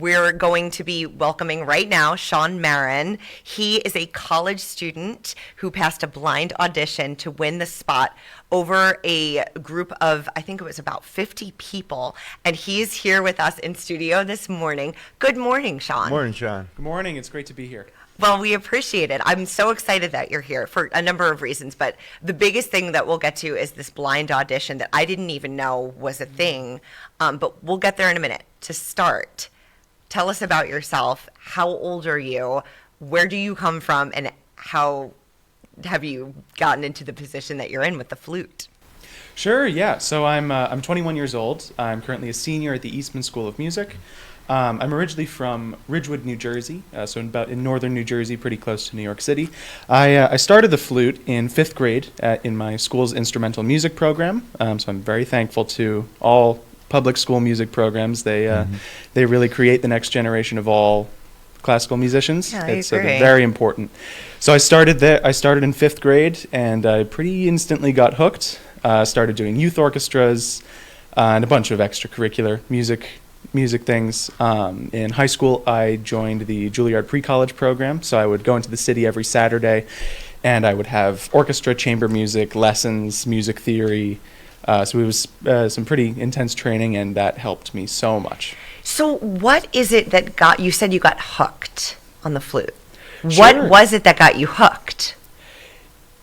We're going to be welcoming right now Sean Marron. He is a college student who passed a blind audition to win the spot over a group of, I think it was about 50 people. And he's here with us in studio this morning. Good morning, Sean. Morning, Sean. Good morning. It's great to be here. Well, we appreciate it. I'm so excited that you're here for a number of reasons, but the biggest thing that we'll get to is this blind audition that I didn't even know was a thing, but we'll get there in a minute. To start, tell us about yourself. How old are you? Where do you come from? And how have you gotten into the position that you're in with the flute? Sure, yeah. So I'm 21 years old. I'm currently a senior at the Eastman School of Music. I'm originally from Ridgewood, New Jersey, so in northern New Jersey, pretty close to New York City. I started the flute in 5th grade in my school's instrumental music program, so I'm very thankful to all public school music programs. They really create the next generation of all classical musicians. Yeah, It's I agree. very important. So I started there. I started in 5th grade, and I pretty instantly got hooked. Started doing youth orchestras and a bunch of extracurricular music things. In high school, I joined the Juilliard pre-college program, so I would go into the city every Saturday, and I would have orchestra, chamber music, lessons, music theory. So it was some pretty intense training, and that helped me so much. So what is it that you said you got hooked on the flute. Sure. What was it that got you hooked?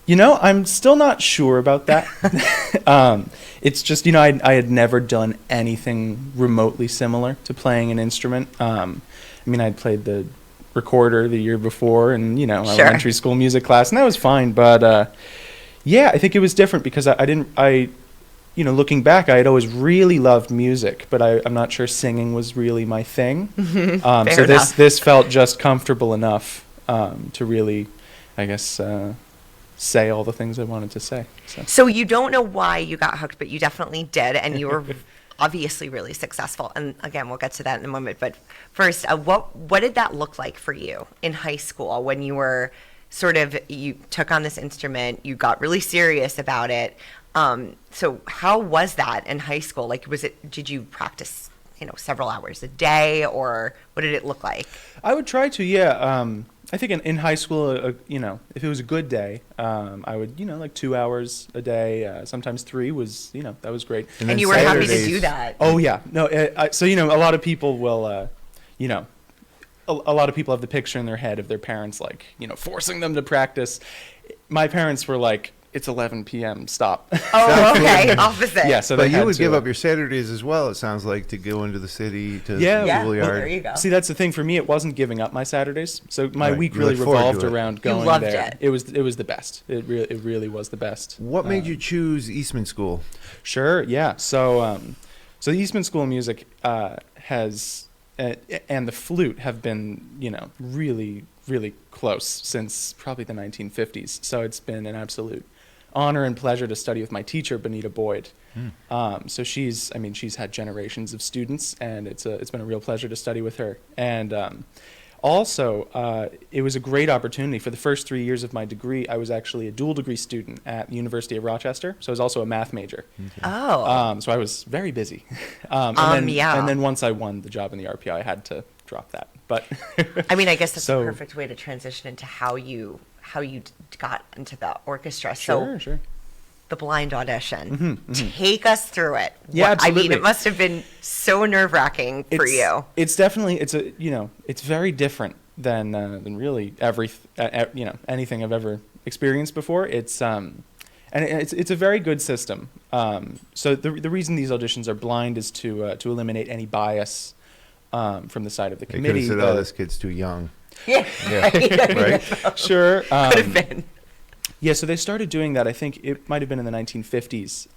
You know, I'm still not sure about that. It's just, I had never done anything remotely similar to playing an instrument. I'd played the recorder the year before and, Sure. elementary school music class, and that was fine. But, I think it was different because looking back, I had always really loved music, but I'm not sure singing was really my thing. So enough. this felt just comfortable enough to really, I guess, say all the things I wanted to say. So you don't know why you got hooked, but you definitely did, and you were obviously really successful. And again, we'll get to that in a moment. But first, what did that look like for you in high school when you were you took on this instrument, you got really serious about it? So how was that in high school? Did you practice, several hours a day, or what did it look like? I would try to, yeah. I think in high school, if it was a good day, I would, 2 hours a day, sometimes 3 was, that was great. And you were happy to do that. Oh, yeah. No, so, a lot of people will, a lot of people have the picture in their head of their parents, forcing them to practice. My parents were like, it's 11 p.m. Stop. Oh, okay. Opposite. Yeah, so But they you would had give to, up your Saturdays as well, it sounds like, to go into the city to Yeah. Yeah, Juilliard. well, there you go. See, that's the thing for me. It wasn't giving up my Saturdays. So my Right. week You really look forward revolved to it. around going loved there. it. It was the best. It really was the best. What made you choose Eastman School? Sure, yeah. So the Eastman School of Music has and the flute have been, really, really close since probably the 1950s. So it's been an absolute honor and pleasure to study with my teacher, Benita Boyd. So she's had generations of students, and it's been a real pleasure to study with her. And also, it was a great opportunity. For the first 3 years of my degree, I was actually a dual degree student at the University of Rochester. So I was also a math major. Oh. So I was very busy. Yeah. And then once I won the job in the RPI, I had to drop that. But I guess that's So- a perfect way to transition into how you got into the orchestra. Sure, So sure. the blind audition, take us through it. Yeah, absolutely. it must have been so nerve-wracking for you. It's definitely it's very different than really anything I've ever experienced before. It's and it's a very good system. So the reason these auditions are blind is to eliminate any bias from the side of the They could committee. have said, "Oh, this kid's too young." Yeah. Right? Sure. Could have been. Yeah, so they started doing that, I think it might have been in the 1950s,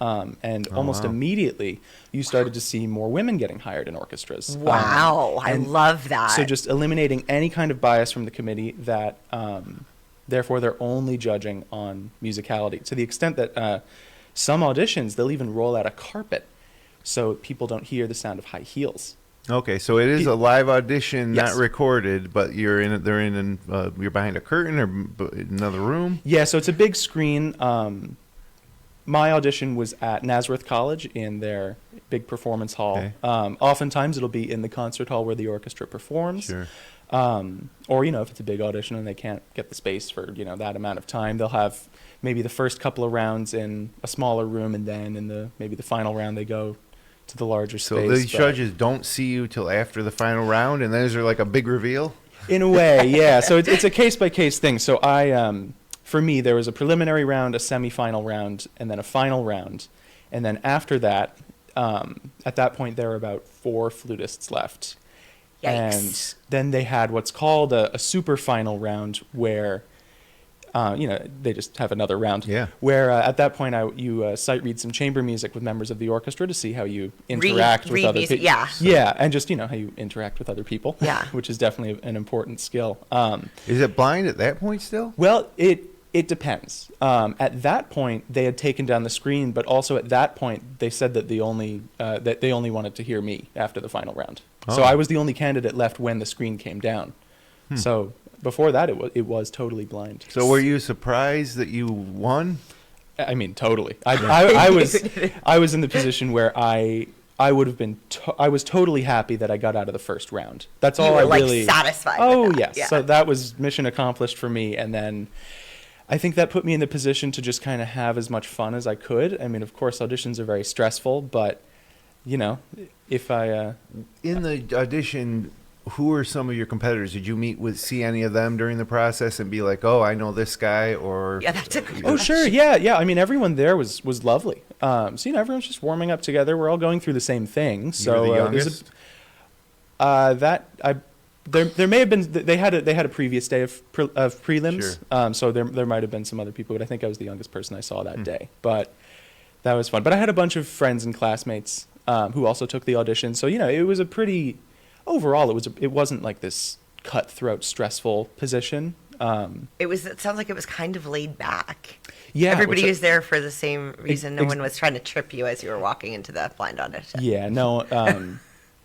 and almost wow. immediately you started to see more women getting hired in orchestras. Wow. I and love that. So just eliminating any kind of bias from the committee that, therefore, they're only judging on musicality, to the extent that some auditions, they'll even roll out a carpet so people don't hear the sound of high heels. Okay, so it is a live audition, Yes. not recorded, but you're you're behind a curtain or another room. Yeah, so it's a big screen. my audition was at Nazareth College in their big performance hall. Okay. Oftentimes it'll be in the concert hall where the orchestra performs. Sure. Or, if it's a big audition and they can't get the space for, that amount of time, they'll have maybe the first couple of rounds in a smaller room, and then in maybe the final round they go to the larger So space. the judges don't see you till after the final round, and then is there like a big reveal? In a way, yeah. So it's a case-by-case thing. So for me, there was a preliminary round, a semifinal round, and then a final round. And then after that, at that point, there were about 4 flutists left. Yikes. And then they had what's called a super final round where, they just have another round. Yeah. Where at that point, you sight read some chamber music with members of the orchestra to see how you interact with read other music, people. yeah. Yeah, and just, how you interact with other people. Yeah. Which is definitely an important skill. Is it blind at that point still? Well, it depends. At that point, they had taken down the screen, but also at that point, they said that they only wanted to hear me after the final round. So Oh. I was the only candidate left when the screen came down. So before that, it was totally blind. So were you surprised that you won? I mean, totally. I was in the position where I would have been. I was totally happy that I got out of the first round. That's all You were, I like, really. satisfied Oh with that, yes. yeah. So that was mission accomplished for me, and then. I think that put me in the position to just kind of have as much fun as I could. I mean, of course, auditions are very stressful, but, if I... In the audition, who are some of your competitors? Did you see any of them during the process and be like, oh, I know this guy, or... Yeah, that's a good Oh, sure, yeah. I mean, everyone there was lovely. So, everyone's just warming up together. We're all going through the same thing. So You were the there's youngest? There may have been they had a previous day of prelims, Sure. so there might have been some other people, but I think I was the youngest person I saw that day. But that was fun. But I had a bunch of friends and classmates who also took the audition. So it was a pretty overall it wasn't like this cutthroat stressful position. It sounds like it was kind of laid back. Yeah, Everybody which- was there for the same reason. No ex- one was trying to trip you as you were walking into the blind audition. Yeah, no.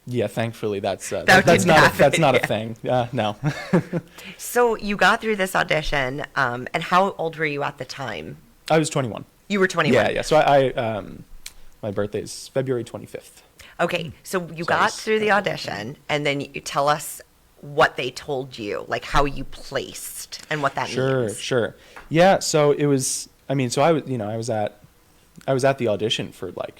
Yeah, thankfully that's That that's didn't not happen, that's not yeah. a thing. No. So you got through this audition, and how old were you at the time? I was 21. You were 21. Yeah. So I my birthday is February 25th. Okay, so you So I got was- through the audition, and then you tell us what they told you, like how you placed and what that means. Sure. Yeah, so it was so I was I was at the audition for like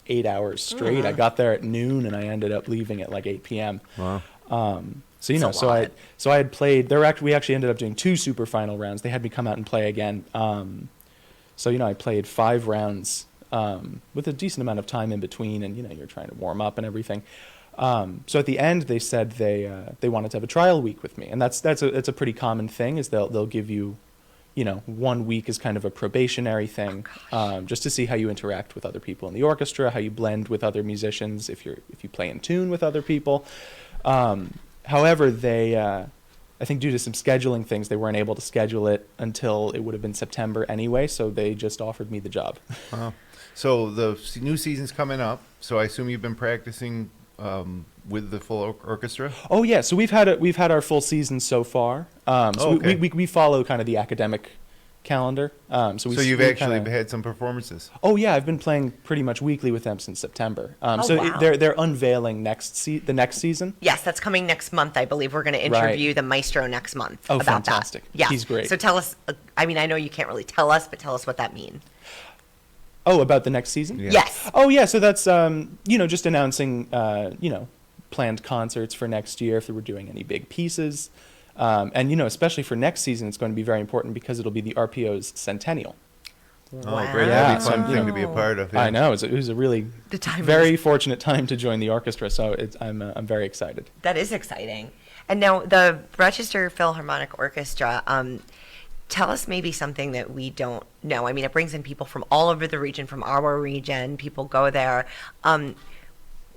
8 hours straight. I got there at noon and I ended up leaving at like 8 p.m. Wow. So That's a lot. I had played we actually ended up doing 2 super final rounds. They had me come out and play again. So I played 5 rounds with a decent amount of time in between, and you're trying to warm up and everything. So at the end, they said they wanted to have a trial week with me, and that's a pretty common thing. Is they'll give you, 1 week is kind of a probationary thing, just to see how you interact with other people in the orchestra, how you blend with other musicians, if you play in tune with other people. However, I think due to some scheduling things, they weren't able to schedule it until it would have been September anyway, so they just offered me the job. Wow. So the new season's coming up. So I assume you've been practicing with the full orchestra. Oh yeah, so we've had our full season so far. Okay. We follow kind of the academic calendar. So You've we actually kinda- had some performances. Oh yeah, I've been playing pretty much weekly with them since September. Oh, So wow. they're unveiling the next season. Yes, that's coming next month. I believe we're going to interview the maestro next month Oh, about fantastic. that. Yeah, He's great. So tell us. I mean, I know you can't really tell us, but tell us what that means. Oh, about the next season? Yeah. Yes. Oh yeah, so that's just announcing planned concerts for next year if we're doing any big pieces. And especially for next season, it's going to be very important because it'll be the RPO's centennial. Oh, great. Yeah, That'd be a fun so, thing to be a part of. Yeah. I know it was a really The time very is- fortunate time to join the orchestra. So I'm very excited. That is exciting. And now the Rochester Philharmonic Orchestra. Tell us maybe something that we don't know. I mean, it brings in people from all over the region, from our region. People go there.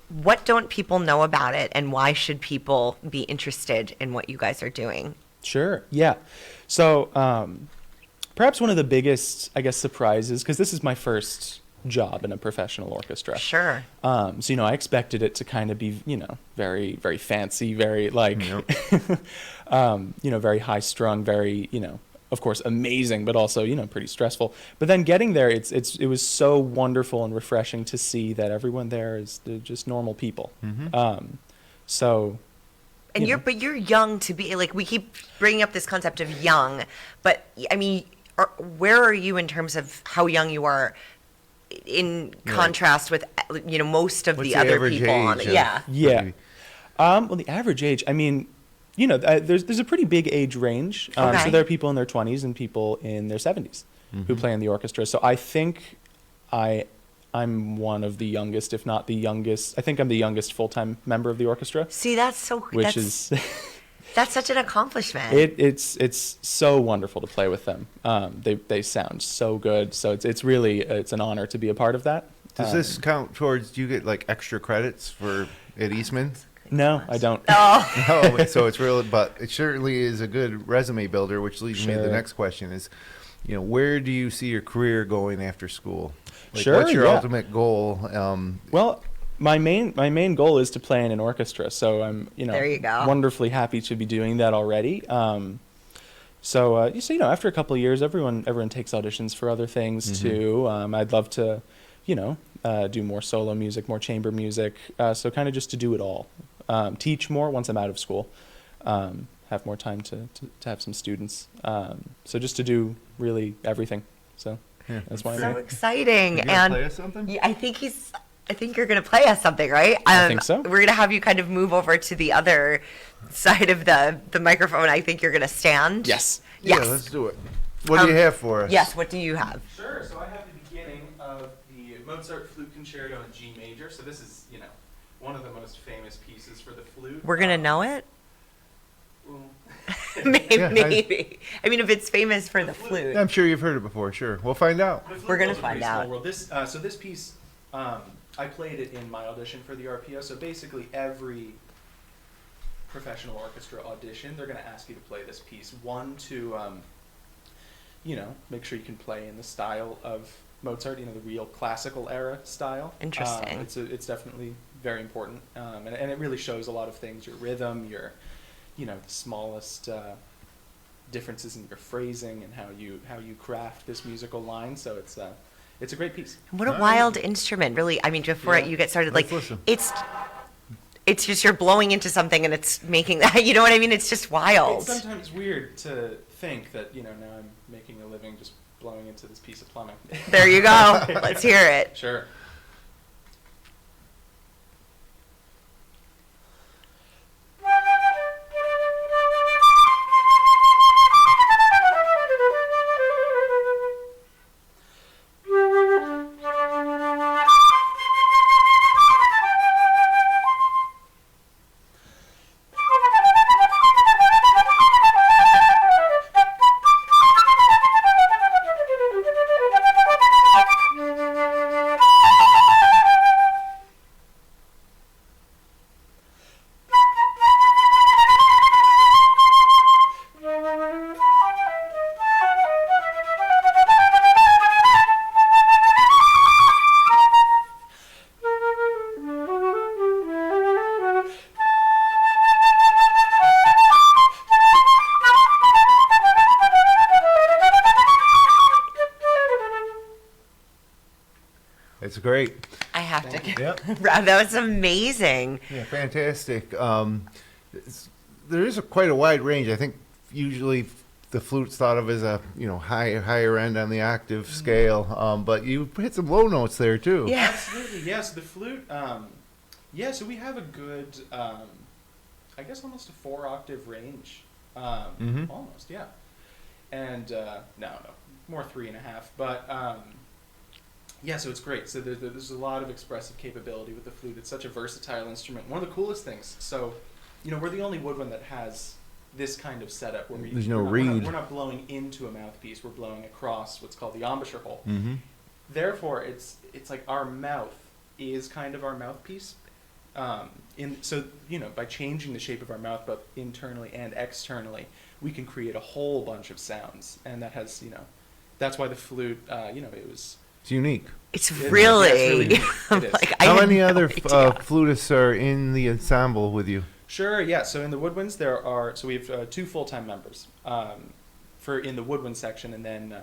What don't people know about it, and why should people be interested in what you guys are doing? Sure. Yeah. So perhaps one of the biggest, I guess, surprises, because this is my first job in a professional orchestra. Sure. So I expected it to kind of be very, very fancy, very like Yep. very high strung, very of course, amazing, but also, pretty stressful. But then getting there, it was so wonderful and refreshing to see that everyone there they're just normal people. So, And know. you're young to be like, we keep bringing up this concept of young, but I mean, where are you in terms of how young you are in contrast with most of What's the the other average people on age it? of- Yeah. Yeah. Well, the average age, I mean, there's a pretty big age range. Okay. So there are people in their 20s and people in their 70s who play in the orchestra. So I think I'm one of the youngest, if not the youngest. I think I'm the youngest full-time member of the orchestra. See, that's so Which is that's such an accomplishment. it's so wonderful to play with them. They sound so good. So it's really an honor to be a part of that. Does this count towards, do you get like extra credits at Eastman? No, I don't. Oh, No, so it's real, but it certainly is a good resume builder, which leads me to the Sure. next question is, where do you see your career going after school? Like, Sure, what's your yeah. ultimate goal? Well, my main goal is to play in an orchestra, so I'm There you go. wonderfully happy to be doing that already. So after a couple of years, everyone takes auditions for other things too. I'd love to, do more solo music, more chamber music. So kind of just to do it all. Teach more once I'm out of school. Have more time to have some students. So just to do really everything. So Yeah. that's why I'm so here. exciting! You gonna And play us something? yeah, I think you're gonna play us something, right? I think so. We're gonna have you kind of move over to the other side of the microphone. I think you're gonna stand. Yes. Yes. Yeah, let's do it. What do you have for us? Yes. What do you have? Sure. So I have the beginning of the Mozart Flute Concerto in G major. So this is, one of the most famous pieces for the flute. We're gonna know it. Well, Maybe. Yeah, Maybe. I mean, if it's famous for the flute. I'm sure you've heard it before. Sure. We'll find out. the flute We're gonna was a find pretty small out. world. This piece, I played it in my audition for the RPO. So basically, every professional orchestra audition, they're going to ask you to play this piece. One, to make sure you can play in the style of Mozart, the real classical era style. Interesting. It's definitely very important, and it really shows a lot of things: your rhythm, your the smallest differences in your phrasing, and how you craft this musical line. So it's a great piece. What a wild instrument, really. I mean, before Yeah. you get started, Let's like listen. it's just you're blowing into something and it's making that. You know what I mean? It's just wild. It's sometimes weird to think that now I'm making a living just blowing into this piece of plumbing. There you go. Let's hear it. Sure. It's great. I have to. Yep. That was amazing. Yeah, fantastic. There is quite a wide range. I think usually the flute's thought of as a higher end on the octave scale, but you hit some low notes there too. Yeah. Absolutely, yes. The flute, so we have a good, I guess almost a 4-octave range. Almost, yeah. And, no, more 3.5. But, so it's great. So there's a lot of expressive capability with the flute. It's such a versatile instrument. One of the coolest things, so, we're the only woodwind that has this kind of setup where There's no we're not- reed. We're not blowing into a mouthpiece. We're blowing across what's called the embouchure hole. Mm-hmm. Therefore, it's like our mouth is kind of our mouthpiece. By changing the shape of our mouth, both internally and externally, we can create a whole bunch of sounds, and that has, that's why the flute, it was. It's unique. It's It is. really. Yeah, it's really unique. It is. Like, I How had many no other idea. flutists are in the ensemble with you? Sure, yeah. So in the woodwinds, we have 2 full-time members. for in the woodwind section, and then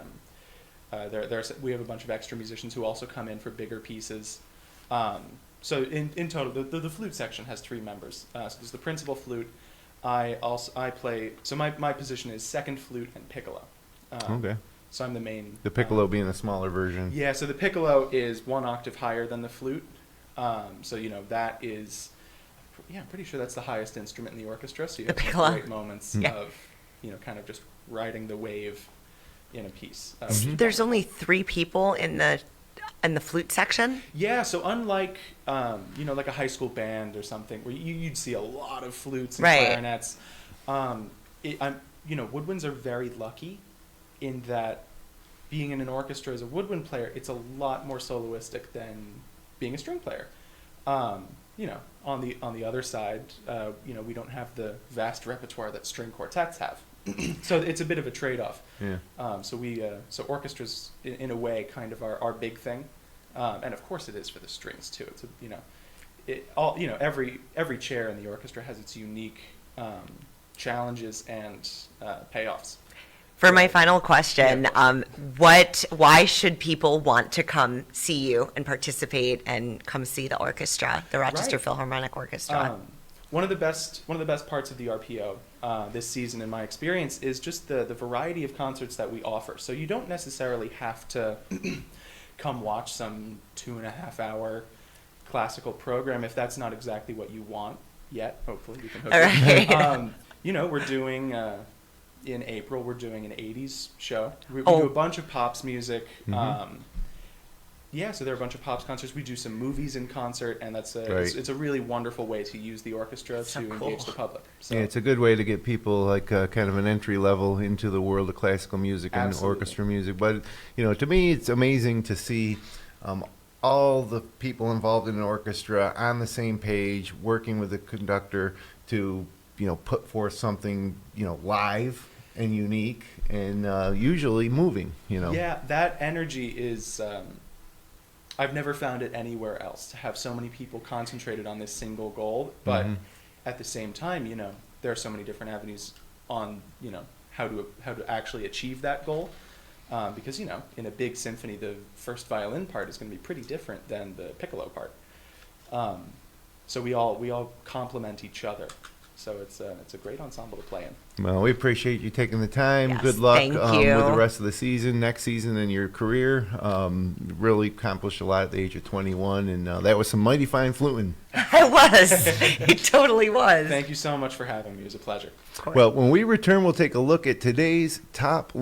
we have a bunch of extra musicians who also come in for bigger pieces. So in total, the flute section has 3 members. So there's the principal flute. I play. So my position is second flute and piccolo. Okay. So I'm the main. The piccolo being a smaller version. Yeah. So the piccolo is 1 octave higher than the flute. So that is. Yeah, I'm pretty sure that's the highest instrument in the orchestra. So you have some great moments of, kind of just riding the wave in a piece. There's only 3 people in the flute section? Yeah, so unlike, like a high school band or something where you'd see a lot of flutes and clarinets, woodwinds are very lucky in that being in an orchestra as a woodwind player, it's a lot more soloistic than being a string player. On the other side, we don't have the vast repertoire that string quartets have. So it's a bit of a trade-off. Yeah. So orchestras, in a way, kind of our big thing, and of course it is for the strings too. It's every chair in the orchestra has its unique challenges and payoffs. For my final question, why should people want to come see you and participate and come see the orchestra, the Rochester Philharmonic Orchestra? One of the best parts of the RPO this season, in my experience, is just the variety of concerts that we offer. So you don't necessarily have to come watch some 2.5-hour classical program if that's not exactly what you want yet. Hopefully, we can hook it. We're doing. In April, we're doing an 80s show. We do a bunch of pops music. Mm-hmm. So there are a bunch of pops concerts. We do some movies in concert, and it's a really wonderful way to use the orchestra to engage the public. So. Yeah, it's a good way to get people kind of an entry level into the world of classical music and orchestra music. But to me, it's amazing to see all the people involved in an orchestra on the same page, working with the conductor to put forth something live and unique and usually moving. Yeah, that energy is. I've never found it anywhere else, to have so many people concentrated on this single goal, but at the same time, there are so many different avenues on how to actually achieve that goal, because in a big symphony, the first violin part is going to be pretty different than the piccolo part. So we all complement each other. So it's a great ensemble to play in. Well, we appreciate you taking the time. Yes, good luck thank you. With the rest of the season, next season, and your career. Really accomplished a lot at the age of 21, and that was some mighty fine fluting. It was. It totally was. Thank you so much for having me. It was a pleasure. Well, when we return, we'll take a look at today's top